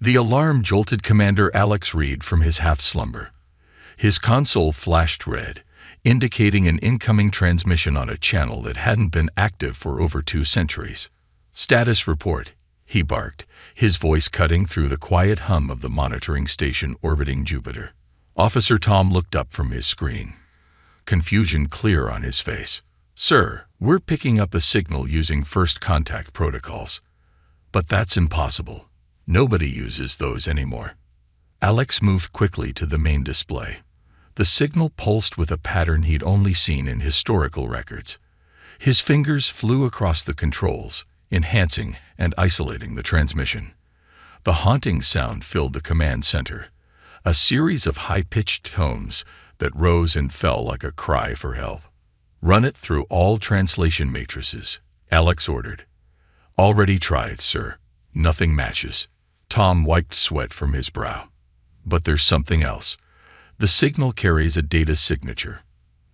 The alarm jolted Commander Alex Reed from his half-slumber. His console flashed red, indicating an incoming transmission on a channel that hadn't been active for over 2 centuries. "Status report," he barked, his voice cutting through the quiet hum of the monitoring station orbiting Jupiter. Officer Tom looked up from his screen, confusion clear on his face. "Sir, we're picking up a signal using first contact protocols. But that's impossible. Nobody uses those anymore." Alex moved quickly to the main display. The signal pulsed with a pattern he'd only seen in historical records. His fingers flew across the controls, enhancing and isolating the transmission. The haunting sound filled the command center, a series of high-pitched tones that rose and fell like a cry for help. "Run it through all translation matrices," Alex ordered. "Already tried, sir. Nothing matches." Tom wiped sweat from his brow. "But there's something else. The signal carries a data signature."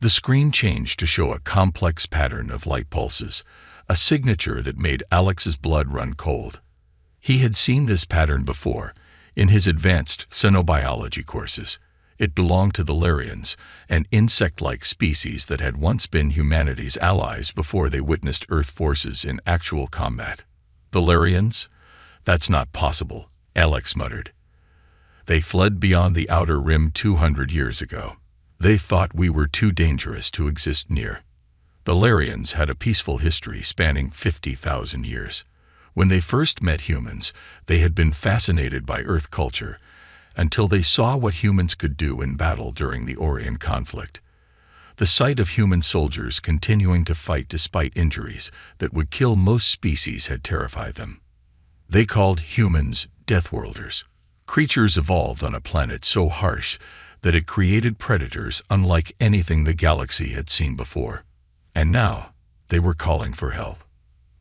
The screen changed to show a complex pattern of light pulses, a signature that made Alex's blood run cold. He had seen this pattern before, in his advanced xenobiology courses. It belonged to the Larians, an insect-like species that had once been humanity's allies before they witnessed Earth forces in actual combat. "The Larians? That's not possible," Alex muttered. "They fled beyond the outer rim 200 years ago. They thought we were too dangerous to exist near." The Larians had a peaceful history spanning 50,000 years. When they first met humans, they had been fascinated by Earth culture, until they saw what humans could do in battle during the Orion conflict. The sight of human soldiers continuing to fight despite injuries that would kill most species had terrified them. They called humans Deathworlders, creatures evolved on a planet so harsh that it created predators unlike anything the galaxy had seen before. And now, they were calling for help.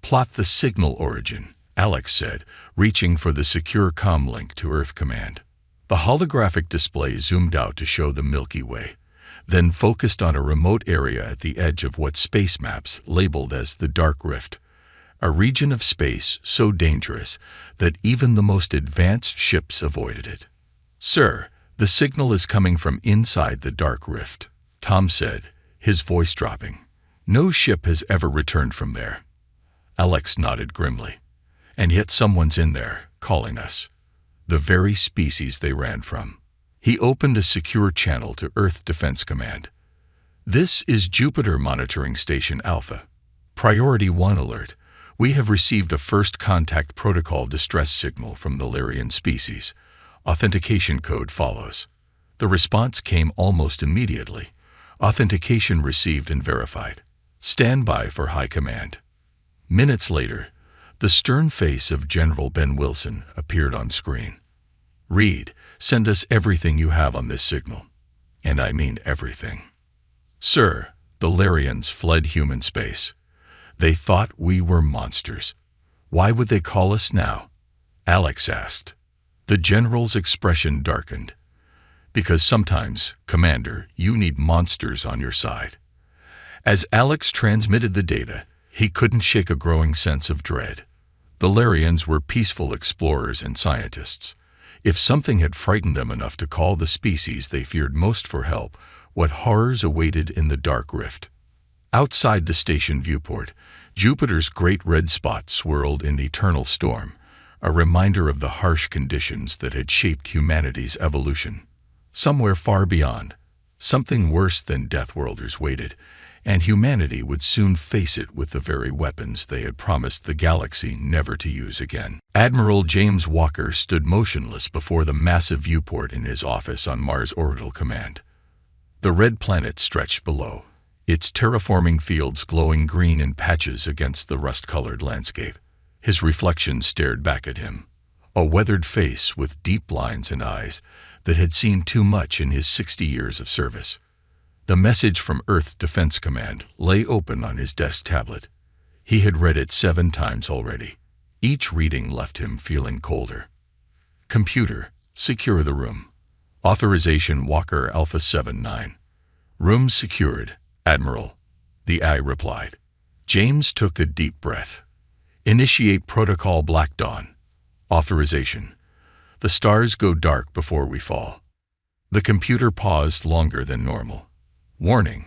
"Plot the signal origin," Alex said, reaching for the secure comm link to Earth Command. The holographic display zoomed out to show the Milky Way, then focused on a remote area at the edge of what space maps labeled as the Dark Rift, a region of space so dangerous that even the most advanced ships avoided it. "Sir, the signal is coming from inside the Dark Rift," Tom said, his voice dropping. "No ship has ever returned from there." Alex nodded grimly. "And yet someone's in there, calling us. The very species they ran from." He opened a secure channel to Earth Defense Command. "This is Jupiter Monitoring Station Alpha. Priority 1 alert. We have received a first contact protocol distress signal from the Larian species. Authentication code follows." The response came almost immediately. "Authentication received and verified. Stand by for High Command." Minutes later, the stern face of General Ben Wilson appeared on screen. "Reed, send us everything you have on this signal. And I mean everything." "Sir, the Larians fled human space. They thought we were monsters. Why would they call us now?" Alex asked. The general's expression darkened. "Because sometimes, Commander, you need monsters on your side." As Alex transmitted the data, he couldn't shake a growing sense of dread. The Larians were peaceful explorers and scientists. If something had frightened them enough to call the species they feared most for help, what horrors awaited in the Dark Rift? Outside the station viewport, Jupiter's great red spot swirled in eternal storm, a reminder of the harsh conditions that had shaped humanity's evolution. Somewhere far beyond, something worse than Deathworlders waited, and humanity would soon face it with the very weapons they had promised the galaxy never to use again. Admiral James Walker stood motionless before the massive viewport in his office on Mars Orbital Command. The red planet stretched below, its terraforming fields glowing green in patches against the rust-colored landscape. His reflection stared back at him, a weathered face with deep lines and eyes that had seen too much in his 60 years of service. The message from Earth Defense Command lay open on his desk tablet. He had read it 7 times already. Each reading left him feeling colder. "Computer, secure the room. Authorization Walker Alpha 79. Room secured, Admiral," the eye replied. James took a deep breath. "Initiate Protocol Black Dawn. Authorization. The stars go dark before we fall. The computer paused longer than normal. Warning: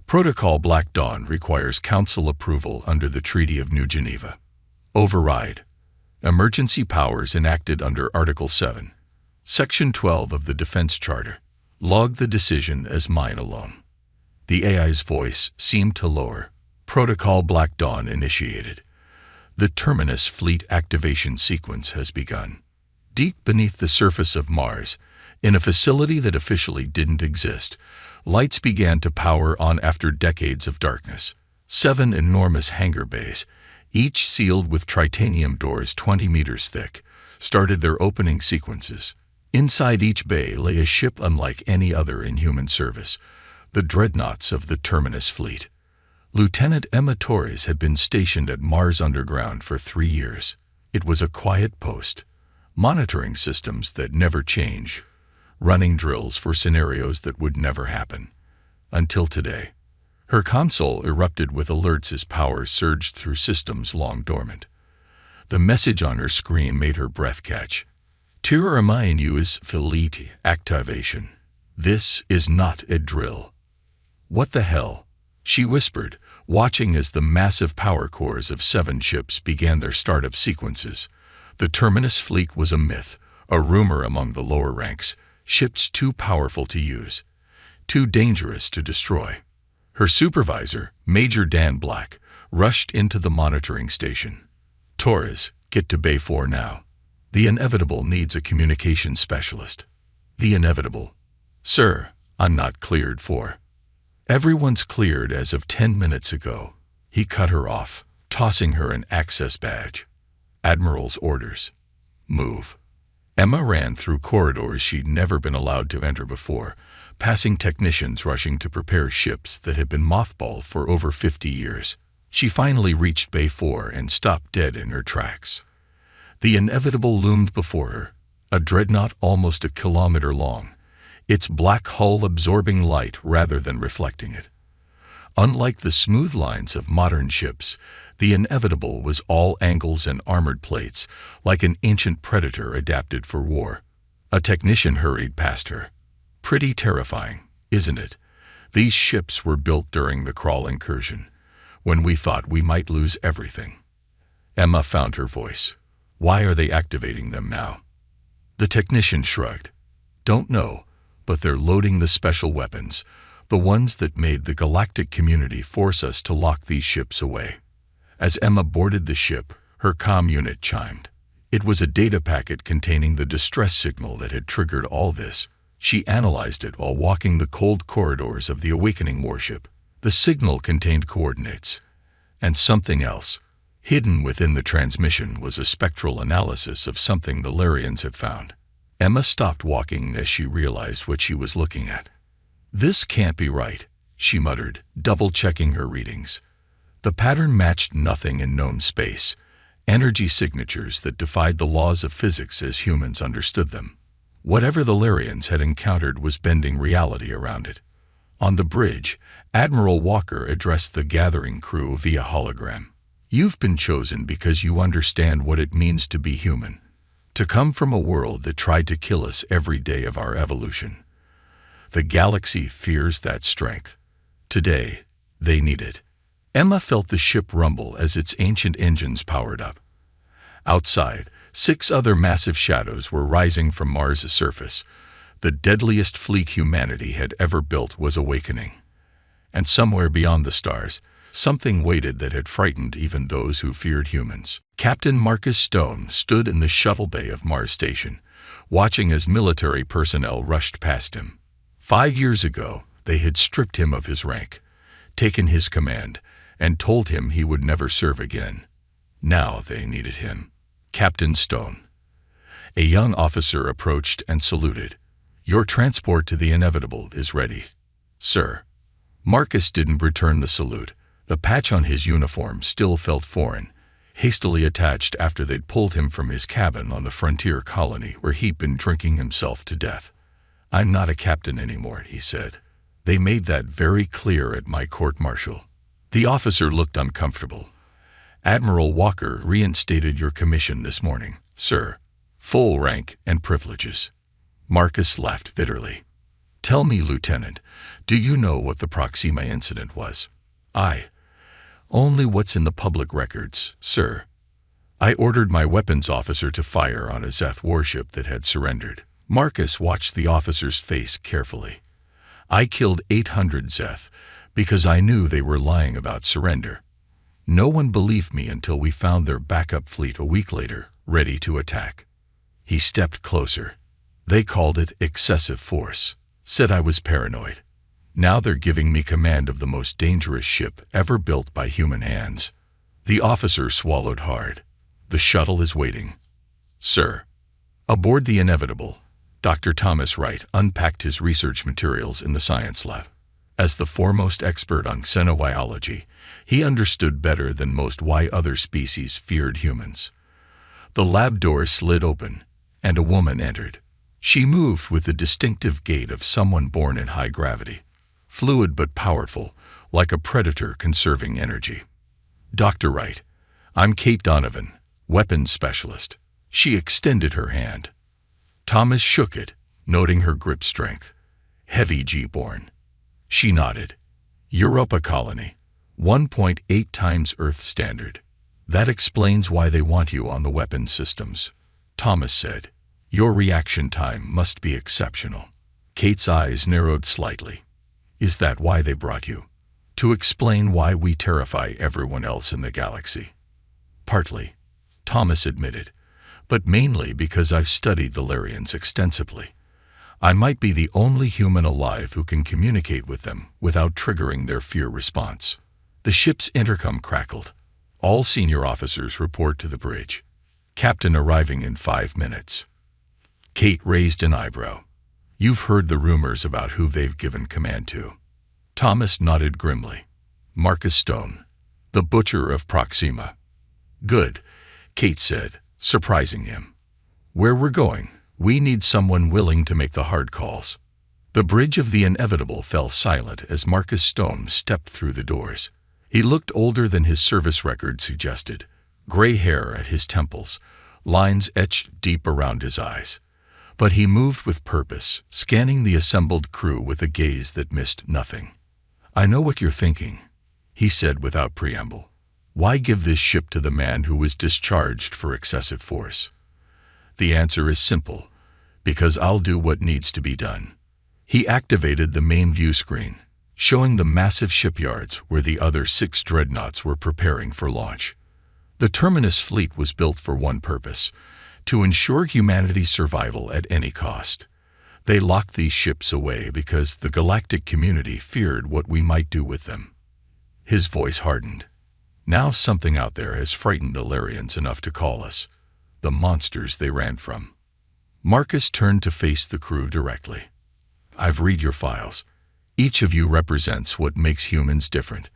Protocol Black Dawn requires Council approval under the Treaty of New Geneva. Override. Emergency powers enacted under Article 7, Section 12 of the Defense Charter. Log the decision as mine alone. The AI's voice seemed to lower. Protocol Black Dawn initiated. The Terminus Fleet activation sequence has begun. Deep beneath the surface of Mars, in a facility that officially didn't exist, lights began to power on after decades of darkness. 7 enormous hangar bays, each sealed with titanium doors 20 meters thick, started their opening sequences. Inside each bay lay a ship unlike any other in human service, the dreadnoughts of the Terminus Fleet. Lieutenant Emma Torres had been stationed at Mars Underground for 3 years. It was a quiet post, monitoring systems that never change, running drills for scenarios that would never happen. Until today. Her console erupted with alerts as power surged through systems long dormant. The message on her screen made her breath catch. To remind you is Fleet activation. This is not a drill. What the hell? She whispered, watching as the massive power cores of 7 ships began their startup sequences. The Terminus Fleet was a myth, a rumor among the lower ranks, ships too powerful to use, too dangerous to destroy. Her supervisor, Major Dan Black, rushed into the monitoring station. Torres, get to Bay 4 now. The Inevitable needs a communications specialist. The Inevitable. Sir, I'm not cleared for. Everyone's cleared as of 10 minutes ago. He cut her off, tossing her an access badge. Admiral's orders. Move. Emma ran through corridors she'd never been allowed to enter before, passing technicians rushing to prepare ships that had been mothballed for over 50 years. She finally reached Bay 4 and stopped dead in her tracks. The Inevitable loomed before her, a dreadnought almost a kilometer long, its black hull absorbing light rather than reflecting it. Unlike the smooth lines of modern ships, the Inevitable was all angles and armored plates, like an ancient predator adapted for war. A technician hurried past her. Pretty terrifying, isn't it? These ships were built during the Crawl incursion, when we thought we might lose everything. Emma found her voice. Why are they activating them now? The technician shrugged. Don't know, but they're loading the special weapons, the ones that made the galactic community force us to lock these ships away. As Emma boarded the ship, her comm unit chimed. It was a data packet containing the distress signal that had triggered all this. She analyzed it while walking the cold corridors of the awakening warship. The signal contained coordinates. And something else. Hidden within the transmission was a spectral analysis of something the Larians had found. Emma stopped walking as she realized what she was looking at. This can't be right, she muttered, double-checking her readings. The pattern matched nothing in known space, energy signatures that defied the laws of physics as humans understood them. Whatever the Larians had encountered was bending reality around it. On the bridge, Admiral Walker addressed the gathering crew via hologram. You've been chosen because you understand what it means to be human, to come from a world that tried to kill us every day of our evolution. The galaxy fears that strength. Today, they need it. Emma felt the ship rumble as its ancient engines powered up. Outside, 6 other massive shadows were rising from Mars' surface. The deadliest fleet humanity had ever built was awakening. And somewhere beyond the stars, something waited that had frightened even those who feared humans. Captain Marcus Stone stood in the shuttle bay of Mars Station, watching as military personnel rushed past him. 5 years ago, they had stripped him of his rank, taken his command, and told him he would never serve again. Now they needed him. Captain Stone. A young officer approached and saluted. Your transport to the Inevitable is ready, sir. Marcus didn't return the salute. The patch on his uniform still felt foreign, hastily attached after they'd pulled him from his cabin on the frontier colony where he'd been drinking himself to death. I'm not a captain anymore, he said. They made that very clear at my court-martial. The officer looked uncomfortable. Admiral Walker reinstated your commission this morning, sir. full rank and privileges. Marcus laughed bitterly. Tell me, Lieutenant, do you know what the Proxima incident was? Only what's in the public records, sir. I ordered my weapons officer to fire on a Zeth warship that had surrendered. Marcus watched the officer's face carefully. I killed 800 Zeth because I knew they were lying about surrender. No one believed me until we found their backup fleet a week later, ready to attack. He stepped closer. They called it excessive force, said I was paranoid. Now they're giving me command of the most dangerous ship ever built by human hands. The officer swallowed hard. The shuttle is waiting. Sir. Aboard the Inevitable, Dr. Thomas Wright unpacked his research materials in the science lab. As the foremost expert on xenobiology, he understood better than most why other species feared humans. The lab door slid open, and a woman entered. She moved with the distinctive gait of someone born in high gravity, fluid but powerful, like a predator conserving energy. Dr. Wright, I'm Kate Donovan, weapons specialist. She extended her hand. Thomas shook it, noting her grip strength. Heavy G-born. She nodded. Europa colony, 1.8 times Earth standard. That explains why they want you on the weapons systems. Thomas said, your reaction time must be exceptional. Kate's eyes narrowed slightly. Is that why they brought you? To explain why we terrify everyone else in the galaxy. Partly, Thomas admitted, but mainly because I've studied the Larians extensively. I might be the only human alive who can communicate with them without triggering their fear response. The ship's intercom crackled. All senior officers report to the bridge. Captain arriving in 5 minutes. Kate raised an eyebrow. You've heard the rumors about who they've given command to. Thomas nodded grimly. Marcus Stone, the butcher of Proxima. Good, Kate said, surprising him. Where we're going, we need someone willing to make the hard calls. The bridge of the Inevitable fell silent as Marcus Stone stepped through the doors. He looked older than his service record suggested, gray hair at his temples, lines etched deep around his eyes. But he moved with purpose, scanning the assembled crew with a gaze that missed nothing. I know what you're thinking, he said without preamble. Why give this ship to the man who was discharged for excessive force? The answer is simple, because I'll do what needs to be done. He activated the main view screen, showing the massive shipyards where the other 6 dreadnoughts were preparing for launch. The Terminus fleet was built for one purpose, to ensure humanity's survival at any cost. They locked these ships away because the galactic community feared what we might do with them. His voice hardened. Now something out there has frightened the Larians enough to call us the monsters they ran from. Marcus turned to face the crew directly. I've read your files. Each of you represents what makes humans different.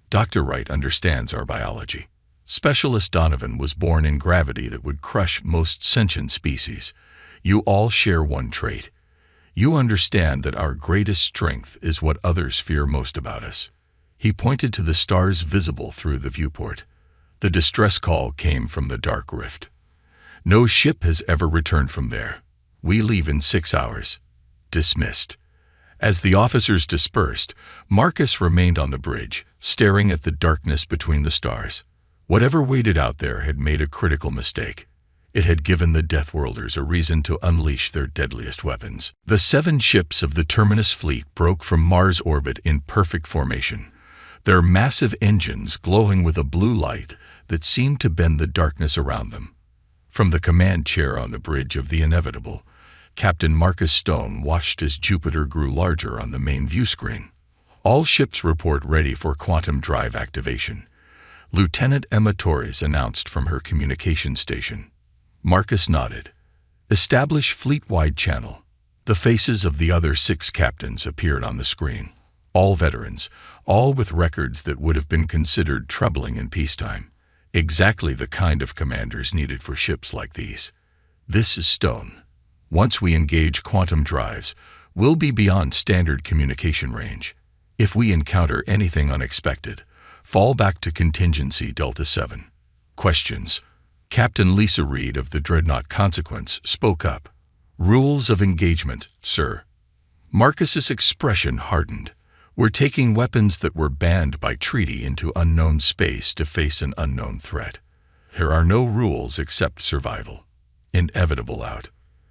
Dr. Wright understands our biology. Specialist Donovan was born in gravity that would crush most sentient species. You all share one trait. You understand that our greatest strength is what others fear most about us. He pointed to the stars visible through the viewport. The distress call came from the dark rift. No ship has ever returned from there. We leave in 6 hours. Dismissed. As the officers dispersed, Marcus remained on the bridge, staring at the darkness between the stars. Whatever waited out there had made a critical mistake. It had given the Deathworlders a reason to unleash their deadliest weapons. The 7 ships of the Terminus fleet broke from Mars orbit in perfect formation, their massive engines glowing with a blue light that seemed to bend the darkness around them. From the command chair on the bridge of the Inevitable, Captain Marcus Stone watched as Jupiter grew larger on the main view screen. All ships report ready for quantum drive activation. Lieutenant Emma Torres announced from her communication station. Marcus nodded. Establish fleet-wide channel. The faces of the other 6 captains appeared on the screen. All veterans, all with records that would have been considered troubling in peacetime. Exactly the kind of commanders needed for ships like these. This is Stone. Once we engage quantum drives, we'll be beyond standard communication range. If we encounter anything unexpected, fall back to contingency Delta 7. Questions? Captain Lisa Reed of the Dreadnought Consequence spoke up. "Rules of engagement, sir." Marcus's expression hardened. "We're taking weapons that were banned by treaty into unknown space to face an unknown threat. There are no rules except survival." Inevitable out.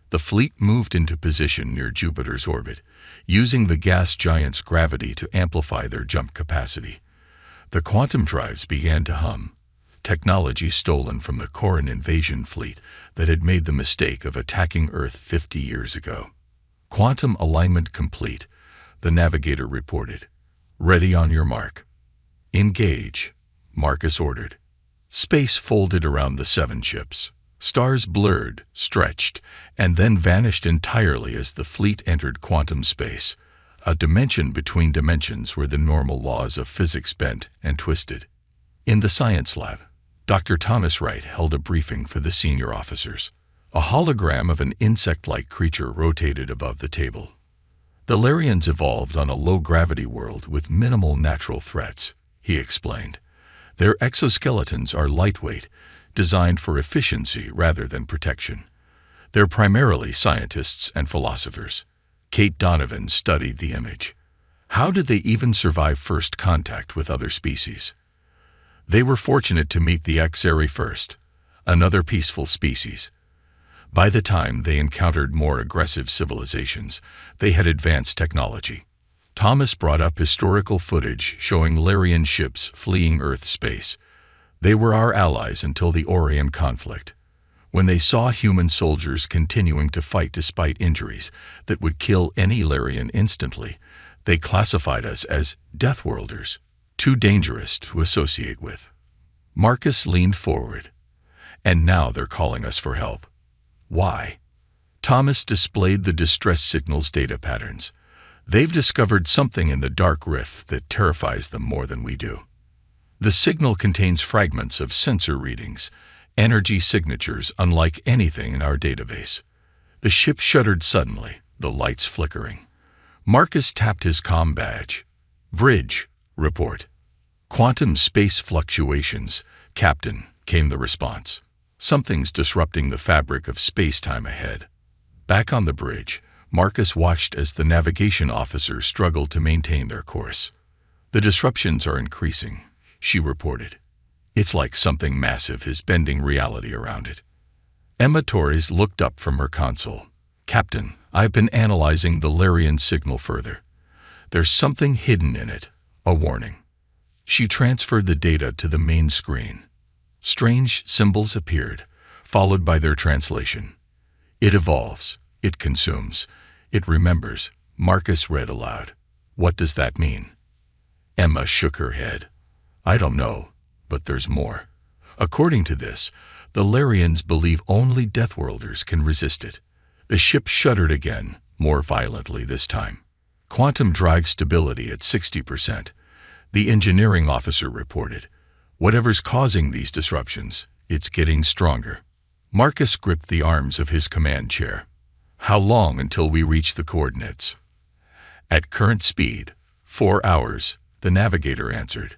The fleet moved into position near Jupiter's orbit, using the gas giant's gravity to amplify their jump capacity. The quantum drives began to hum, technology stolen from the Coran invasion fleet that had made the mistake of attacking Earth 50 years ago. "Quantum alignment complete," the navigator reported. "Ready on your mark." "Engage," Marcus ordered. Space folded around the 7 ships. Stars blurred, stretched, and then vanished entirely as the fleet entered quantum space, a dimension between dimensions where the normal laws of physics bent and twisted. In the science lab, Dr. Thomas Wright held a briefing for the senior officers. A hologram of an insect-like creature rotated above the table. "The Larians evolved on a low-gravity world with minimal natural threats," he explained. "Their exoskeletons are lightweight, designed for efficiency rather than protection. They're primarily scientists and philosophers." Kate Donovan studied the image. "How did they even survive first contact with other species?" "They were fortunate to meet the Xeri first, another peaceful species. By the time they encountered more aggressive civilizations, they had advanced technology." Thomas brought up historical footage showing Larian ships fleeing Earth space. "They were our allies until the Orion conflict. When they saw human soldiers continuing to fight despite injuries that would kill any Larian instantly, they classified us as Deathworlders, too dangerous to associate with." Marcus leaned forward. "And now they're calling us for help. Why?" Thomas displayed the distress signals data patterns. "They've discovered something in the dark rift that terrifies them more than we do. The signal contains fragments of sensor readings, energy signatures unlike anything in our database." The ship shuddered suddenly, the lights flickering. Marcus tapped his comm badge. "Bridge, report." "Quantum space fluctuations, Captain," came the response. "Something's disrupting the fabric of space-time ahead." Back on the bridge, Marcus watched as the navigation officers struggled to maintain their course. "The disruptions are increasing," she reported. "It's like something massive is bending reality around it." Emma Torres looked up from her console. "Captain, I've been analyzing the Larian signal further. There's something hidden in it, a warning." She transferred the data to the main screen. Strange symbols appeared, followed by their translation. "It evolves, it consumes, it remembers," Marcus read aloud. "What does that mean?" Emma shook her head. "I don't know, but there's more. According to this, the Larians believe only Deathworlders can resist it." The ship shuddered again, more violently this time. "Quantum drive stability at 60%, the engineering officer reported. "Whatever's causing these disruptions, it's getting stronger." Marcus gripped the arms of his command chair. "How long until we reach the coordinates?" "At current speed, 4 hours," the navigator answered.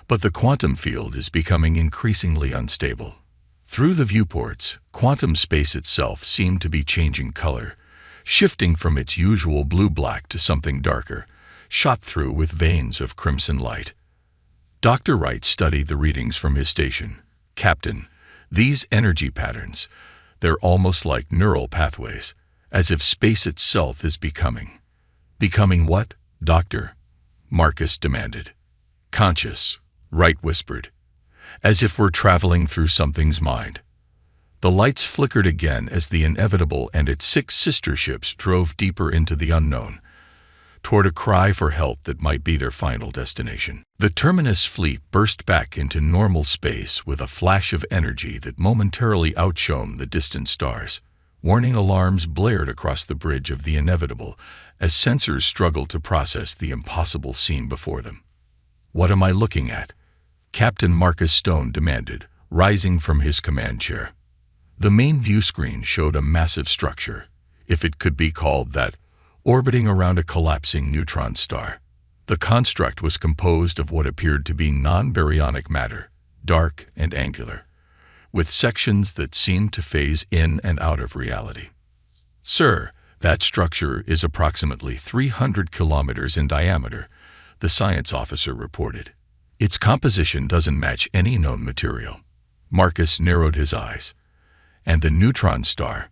"But the quantum field is becoming increasingly unstable." Through the viewports, quantum space itself seemed to be changing color, shifting from its usual blue-black to something darker, shot through with veins of crimson light. Dr. Wright studied the readings from his station. "Captain, these energy patterns, they're almost like neural pathways, as if space itself is becoming." "Becoming what, Doctor?" Marcus demanded. "Conscious," Wright whispered. "As if we're traveling through something's mind." The lights flickered again as the Inevitable and its 6 sister ships drove deeper into the unknown, toward a cry for help that might be their final destination. The Terminus fleet burst back into normal space with a flash of energy that momentarily outshone the distant stars. Warning alarms blared across the bridge of the Inevitable as sensors struggled to process the impossible scene before them. "What am I looking at?" Captain Marcus Stone demanded, rising from his command chair. The main view screen showed a massive structure, if it could be called that, orbiting around a collapsing neutron star. The construct was composed of what appeared to be non-baryonic matter, dark and angular, with sections that seemed to phase in and out of reality. "Sir, that structure is approximately 300 kilometers in diameter," the science officer reported. "Its composition doesn't match any known material." Marcus narrowed his eyes. "And the neutron star?"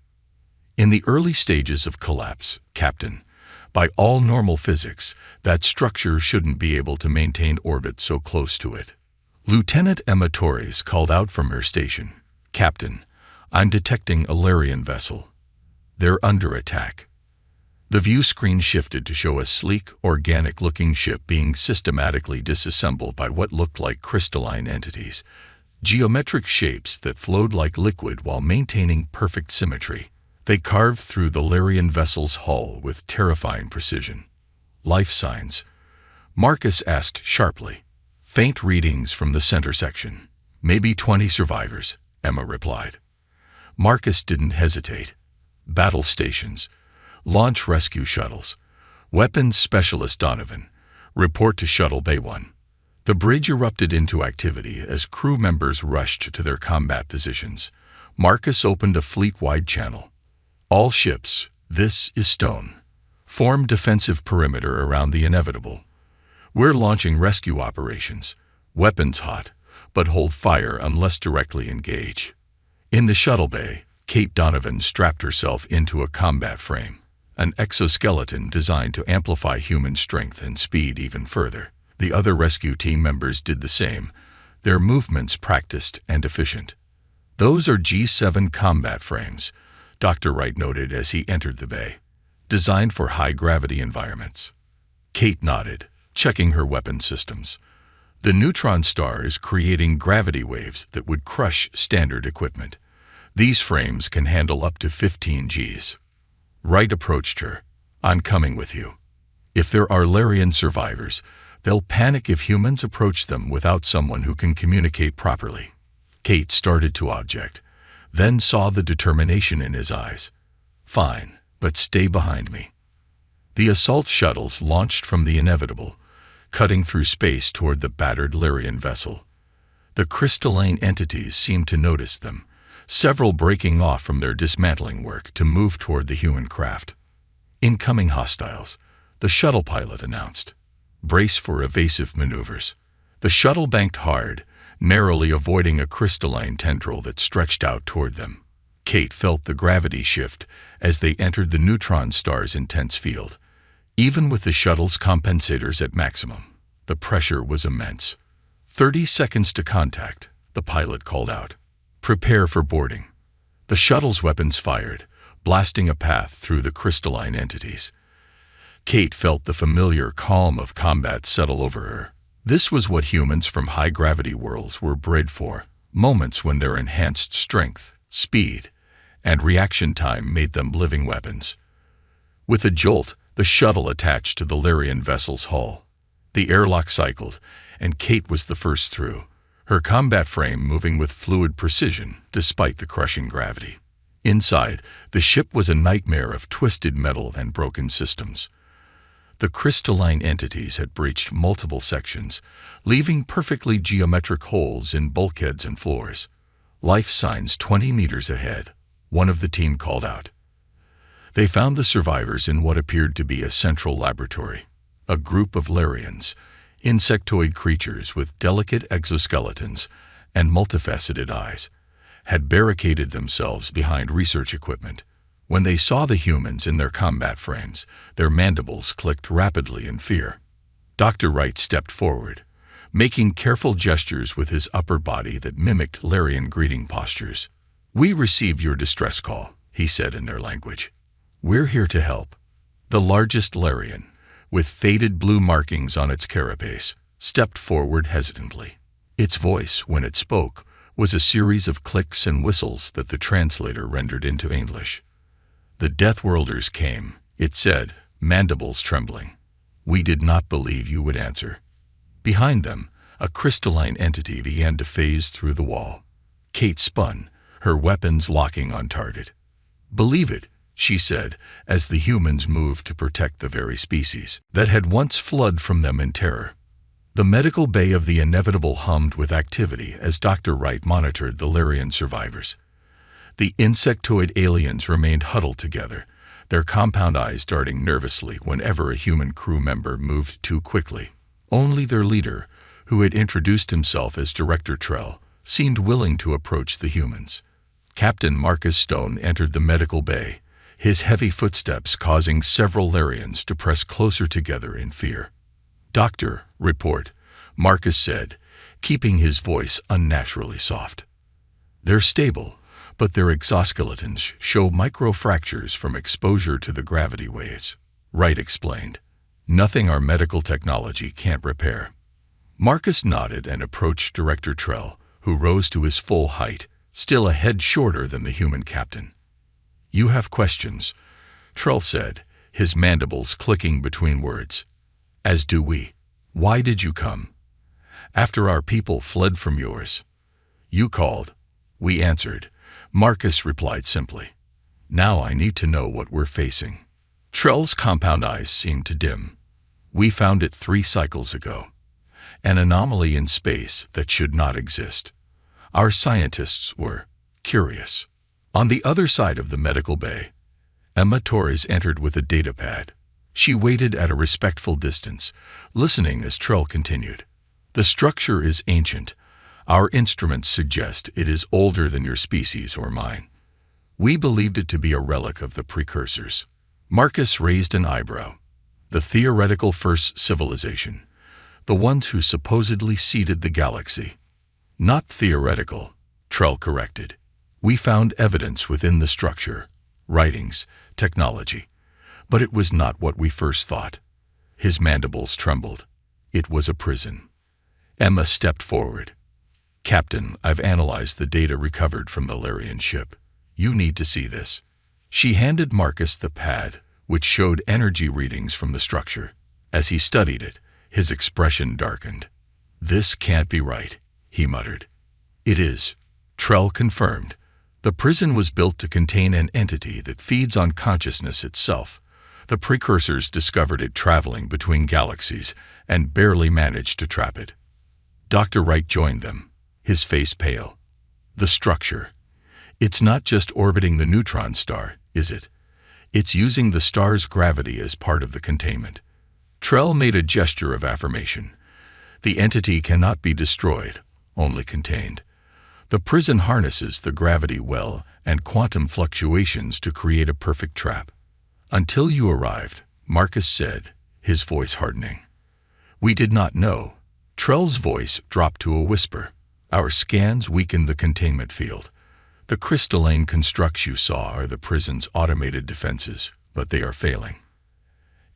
"In the early stages of collapse, Captain. By all normal physics, that structure shouldn't be able to maintain orbit so close to it." Lieutenant Emma Torres called out from her station. "Captain, I'm detecting a Larian vessel. They're under attack." The view screen shifted to show a sleek, organic-looking ship being systematically disassembled by what looked like crystalline entities, geometric shapes that flowed like liquid while maintaining perfect symmetry. They carved through the Larian vessel's hull with terrifying precision. "Life signs?" Marcus asked sharply. "Faint readings from the center section. Maybe 20 survivors," Emma replied. Marcus didn't hesitate. "Battle stations. Launch rescue shuttles. Weapons Specialist Donovan. Report to Shuttle Bay 1. The bridge erupted into activity as crew members rushed to their combat positions. Marcus opened a fleet-wide channel. "All ships, this is Stone. Form defensive perimeter around the inevitable. We're launching rescue operations. Weapons hot, but hold fire unless directly engaged." In the shuttle bay, Kate Donovan strapped herself into a combat frame, an exoskeleton designed to amplify human strength and speed even further. The other rescue team members did the same, their movements practiced and efficient. "Those are G7 combat frames," Dr. Wright noted as he entered the bay, "designed for high-gravity environments." Kate nodded, checking her weapon systems. "The neutron star is creating gravity waves that would crush standard equipment. These frames can handle up to 15 Gs. Wright approached her. "I'm coming with you. If there are Larian survivors, they'll panic if humans approach them without someone who can communicate properly." Kate started to object, then saw the determination in his eyes. "Fine, but stay behind me." The assault shuttles launched from the inevitable, cutting through space toward the battered Larian vessel. The crystalline entities seemed to notice them, several breaking off from their dismantling work to move toward the human craft. "Incoming hostiles," the shuttle pilot announced. "Brace for evasive maneuvers." The shuttle banked hard, narrowly avoiding a crystalline tendril that stretched out toward them. Kate felt the gravity shift as they entered the neutron star's intense field. Even with the shuttle's compensators at maximum, the pressure was immense. 30 seconds to contact," the pilot called out. "Prepare for boarding." The shuttle's weapons fired, blasting a path through the crystalline entities. Kate felt the familiar calm of combat settle over her. This was what humans from high-gravity worlds were bred for, moments when their enhanced strength, speed, and reaction time made them living weapons. With a jolt, the shuttle attached to the Larian vessel's hull. The airlock cycled, and Kate was the first through, her combat frame moving with fluid precision despite the crushing gravity. Inside, the ship was a nightmare of twisted metal and broken systems. The crystalline entities had breached multiple sections, leaving perfectly geometric holes in bulkheads and floors. "Life signs 20 meters ahead," one of the team called out. They found the survivors in what appeared to be a central laboratory. A group of Larians, insectoid creatures with delicate exoskeletons and multifaceted eyes, had barricaded themselves behind research equipment. When they saw the humans in their combat frames, their mandibles clicked rapidly in fear. Dr. Wright stepped forward, making careful gestures with his upper body that mimicked Larian greeting postures. "We received your distress call," he said in their language. "We're here to help." The largest Larian, with faded blue markings on its carapace, stepped forward hesitantly. Its voice, when it spoke, was a series of clicks and whistles that the translator rendered into English. "The Deathworlders came," it said, mandibles trembling. "We did not believe you would answer." Behind them, a crystalline entity began to phase through the wall. Kate spun, her weapons locking on target. "Believe it," she said, as the humans moved to protect the very species that had once fled from them in terror. The medical bay of the Inevitable hummed with activity as Dr. Wright monitored the Lyrian survivors. The insectoid aliens remained huddled together, their compound eyes darting nervously whenever a human crew member moved too quickly. Only their leader, who had introduced himself as Director Trell, seemed willing to approach the humans. Captain Marcus Stone entered the medical bay, his heavy footsteps causing several Lyrians to press closer together in fear. "Doctor, report," Marcus said, keeping his voice unnaturally soft. "They're stable, but their exoskeletons show microfractures from exposure to the gravity waves," Wright explained. "Nothing our medical technology can't repair." Marcus nodded and approached Director Trell, who rose to his full height, still a head shorter than the human captain. "You have questions," Trell said, his mandibles clicking between words. "As do we. Why did you come?" "After our people fled from yours. You called. We answered," Marcus replied simply. "Now I need to know what we're facing." Trell's compound eyes seemed to dim. "We found it 3 cycles ago. An anomaly in space that should not exist. Our scientists were curious." On the other side of the medical bay, Emma Torres entered with a datapad. She waited at a respectful distance, listening as Trell continued. "The structure is ancient. Our instruments suggest it is older than your species or mine. We believed it to be a relic of the precursors." Marcus raised an eyebrow. "The theoretical first civilization, the ones who supposedly seeded the galaxy." "Not theoretical," Trell corrected. "We found evidence within the structure, writings, technology. But it was not what we first thought." His mandibles trembled. "It was a prison." Emma stepped forward. "Captain, I've analyzed the data recovered from the Lyrian ship. You need to see this." She handed Marcus the pad, which showed energy readings from the structure. As he studied it, his expression darkened. "This can't be right," he muttered. "It is," Trell confirmed. "The prison was built to contain an entity that feeds on consciousness itself. The precursors discovered it traveling between galaxies and barely managed to trap it." Dr. Wright joined them, his face pale. "The structure. It's not just orbiting the neutron star, is it? It's using the star's gravity as part of the containment." Trell made a gesture of affirmation. "The entity cannot be destroyed, only contained. The prison harnesses the gravity well and quantum fluctuations to create a perfect trap. Until you arrived," Marcus said, his voice hardening. "We did not know." Trell's voice dropped to a whisper. "Our scans weakened the containment field. The crystalline constructs you saw are the prison's automated defenses, but they are failing."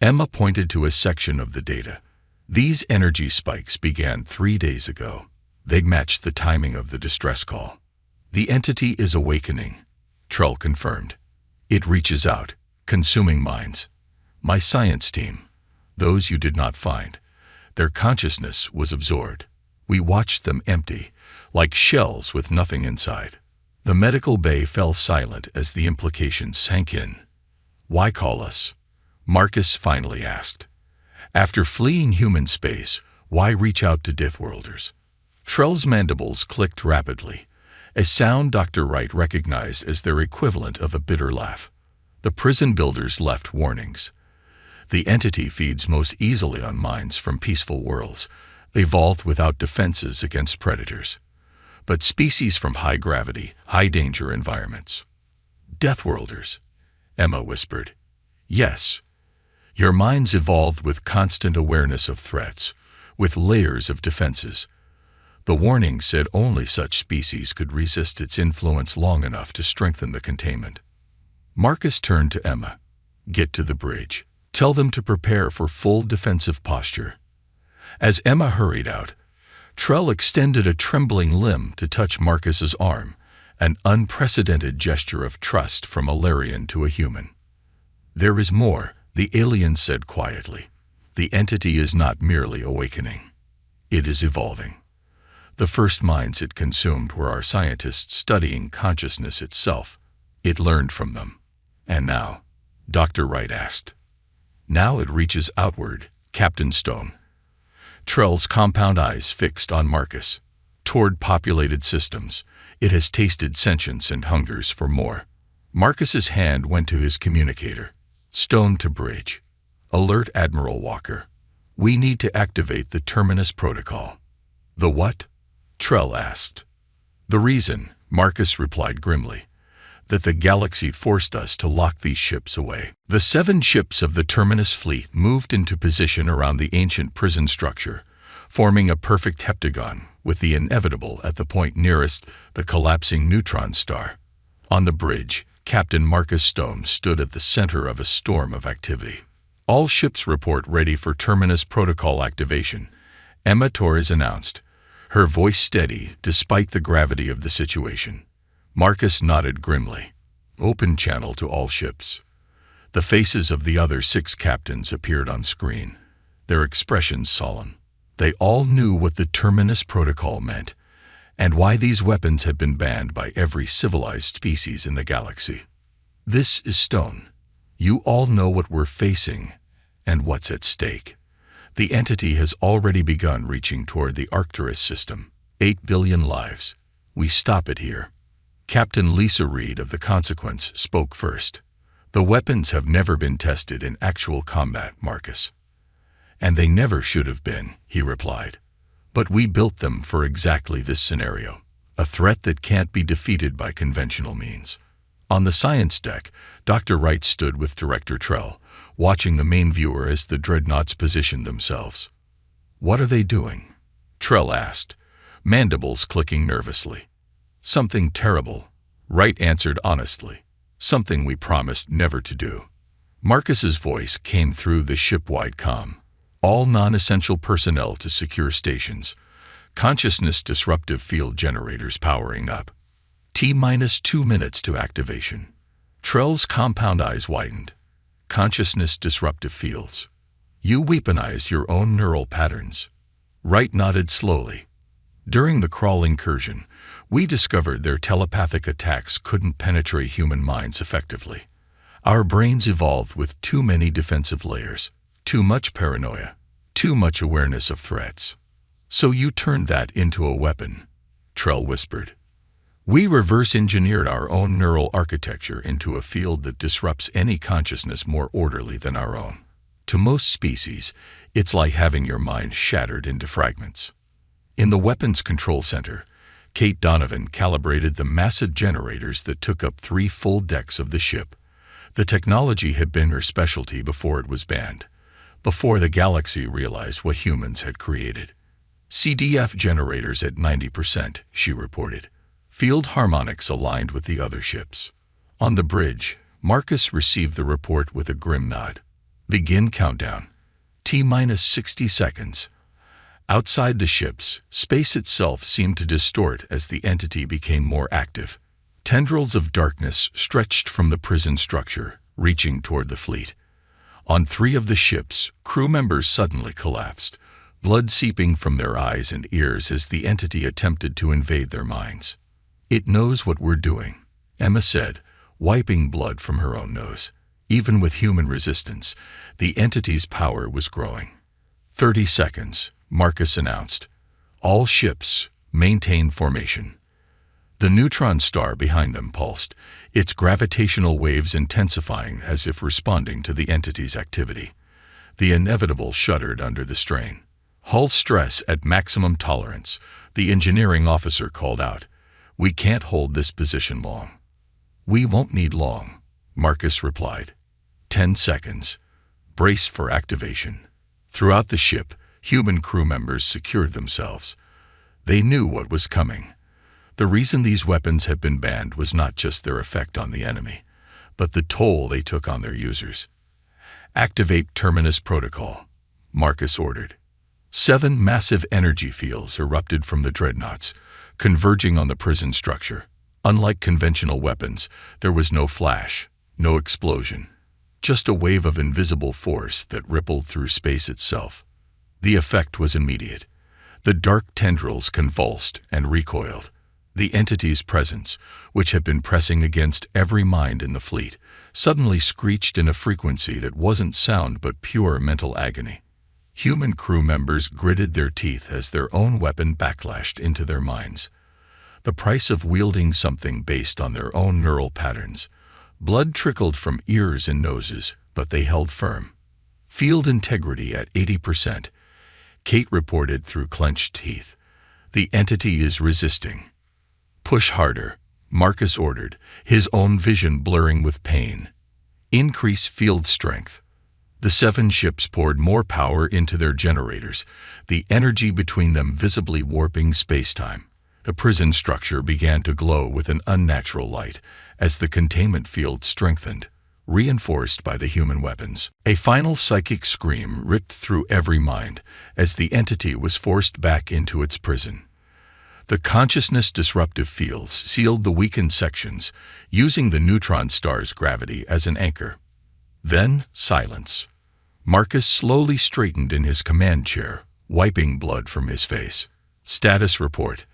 Emma pointed to a section of the data. "These energy spikes began 3 days ago. They matched the timing of the distress call. The entity is awakening," Trell confirmed. "It reaches out, consuming minds. My science team, those you did not find, their consciousness was absorbed. We watched them empty, like shells with nothing inside." The medical bay fell silent as the implications sank in. "Why call us?" Marcus finally asked. "After fleeing human space, why reach out to Deathworlders?" Trell's mandibles clicked rapidly, a sound Dr. Wright recognized as their equivalent of a bitter laugh. "The prison builders left warnings. The entity feeds most easily on minds from peaceful worlds, evolved without defenses against predators. But species from high-gravity, high-danger environments." "Deathworlders," Emma whispered. "Yes. Your minds evolved with constant awareness of threats, with layers of defenses. The warning said only such species could resist its influence long enough to strengthen the containment." Marcus turned to Emma. "Get to the bridge. Tell them to prepare for full defensive posture." As Emma hurried out, Trell extended a trembling limb to touch Marcus's arm, an unprecedented gesture of trust from a Lyrian to a human. "There is more," the alien said quietly. "The entity is not merely awakening. It is evolving. The first minds it consumed were our scientists studying consciousness itself. It learned from them. And now?" Dr. Wright asked. "Now it reaches outward, Captain Stone." Trell's compound eyes fixed on Marcus. Toward populated systems, it has tasted sentience and hungers for more. Marcus's hand went to his communicator. Stone to bridge. Alert Admiral Walker. We need to activate the Terminus Protocol. The what? Trell asked. The reason, Marcus replied grimly, that the galaxy forced us to lock these ships away. The 7 ships of the Terminus fleet moved into position around the ancient prison structure, forming a perfect heptagon, with the inevitable at the point nearest the collapsing neutron star. On the bridge, Captain Marcus Stone stood at the center of a storm of activity. All ships report ready for Terminus Protocol activation, Emma Torres announced, her voice steady despite the gravity of the situation. Marcus nodded grimly. Open channel to all ships. The faces of the other 6 captains appeared on screen, their expressions solemn. They all knew what the Terminus Protocol meant, and why these weapons had been banned by every civilized species in the galaxy. This is Stone. You all know what we're facing, and what's at stake. The entity has already begun reaching toward the Arcturus system. 8 billion lives. We stop it here. Captain Lisa Reed of the Consequence spoke first. The weapons have never been tested in actual combat, Marcus. And they never should have been, he replied. But we built them for exactly this scenario, a threat that can't be defeated by conventional means. On the science deck, Dr. Wright stood with Director Trell, watching the main viewer as the dreadnoughts positioned themselves. What are they doing? Trell asked, mandibles clicking nervously. Something terrible, Wright answered honestly. Something we promised never to do. Marcus's voice came through the ship-wide comm. All non-essential personnel to secure stations. Consciousness disruptive field generators powering up. T-2 minutes to activation. Trell's compound eyes widened. Consciousness disruptive fields. You weaponize your own neural patterns. Wright nodded slowly. During the crawl incursion, we discovered their telepathic attacks couldn't penetrate human minds effectively. Our brains evolved with too many defensive layers, too much paranoia, too much awareness of threats. So you turned that into a weapon, Trell whispered. We reverse-engineered our own neural architecture into a field that disrupts any consciousness more orderly than our own. To most species, it's like having your mind shattered into fragments. In the Weapons Control Center, Kate Donovan calibrated the massive generators that took up 3 full decks of the ship. The technology had been her specialty before it was banned, before the galaxy realized what humans had created. CDF generators at 90%, she reported. Field harmonics aligned with the other ships. On the bridge, Marcus received the report with a grim nod. Begin countdown. T-60 seconds. Outside the ships, space itself seemed to distort as the entity became more active. Tendrils of darkness stretched from the prison structure, reaching toward the fleet. On 3 of the ships, crew members suddenly collapsed, blood seeping from their eyes and ears as the entity attempted to invade their minds. It knows what we're doing, Emma said, wiping blood from her own nose. Even with human resistance, the entity's power was growing. 30 seconds, Marcus announced. All ships, maintain formation. The neutron star behind them pulsed, its gravitational waves intensifying as if responding to the entity's activity. The inevitable shuddered under the strain. Hull stress at maximum tolerance, the engineering officer called out. We can't hold this position long. We won't need long, Marcus replied. 10 seconds. Braced for activation. Throughout the ship, human crew members secured themselves. They knew what was coming. The reason these weapons had been banned was not just their effect on the enemy, but the toll they took on their users. Activate Terminus Protocol, Marcus ordered. 7 massive energy fields erupted from the dreadnoughts, converging on the prison structure. Unlike conventional weapons, there was no flash, no explosion, just a wave of invisible force that rippled through space itself. The effect was immediate. The dark tendrils convulsed and recoiled. The entity's presence, which had been pressing against every mind in the fleet, suddenly screeched in a frequency that wasn't sound but pure mental agony. Human crew members gritted their teeth as their own weapon backlashed into their minds. The price of wielding something based on their own neural patterns. Blood trickled from ears and noses, but they held firm. Field integrity at 80%. Kate reported through clenched teeth. The entity is resisting. Push harder, Marcus ordered, his own vision blurring with pain. Increase field strength. The 7 ships poured more power into their generators, the energy between them visibly warping spacetime. The prison structure began to glow with an unnatural light as the containment field strengthened, reinforced by the human weapons. A final psychic scream ripped through every mind as the entity was forced back into its prison. The consciousness-disruptive fields sealed the weakened sections, using the neutron star's gravity as an anchor. Then, silence. Marcus slowly straightened in his command chair, wiping blood from his face. Status report.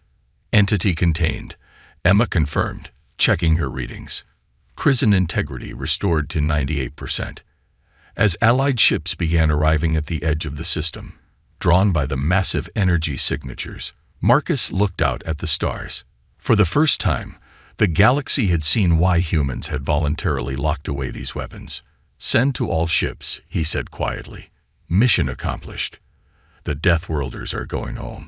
Entity contained. Emma confirmed, checking her readings. Prison integrity restored to 98%. As Allied ships began arriving at the edge of the system, drawn by the massive energy signatures, Marcus looked out at the stars. For the first time, the galaxy had seen why humans had voluntarily locked away these weapons. Send to all ships, he said quietly. Mission accomplished. The Deathworlders are going home.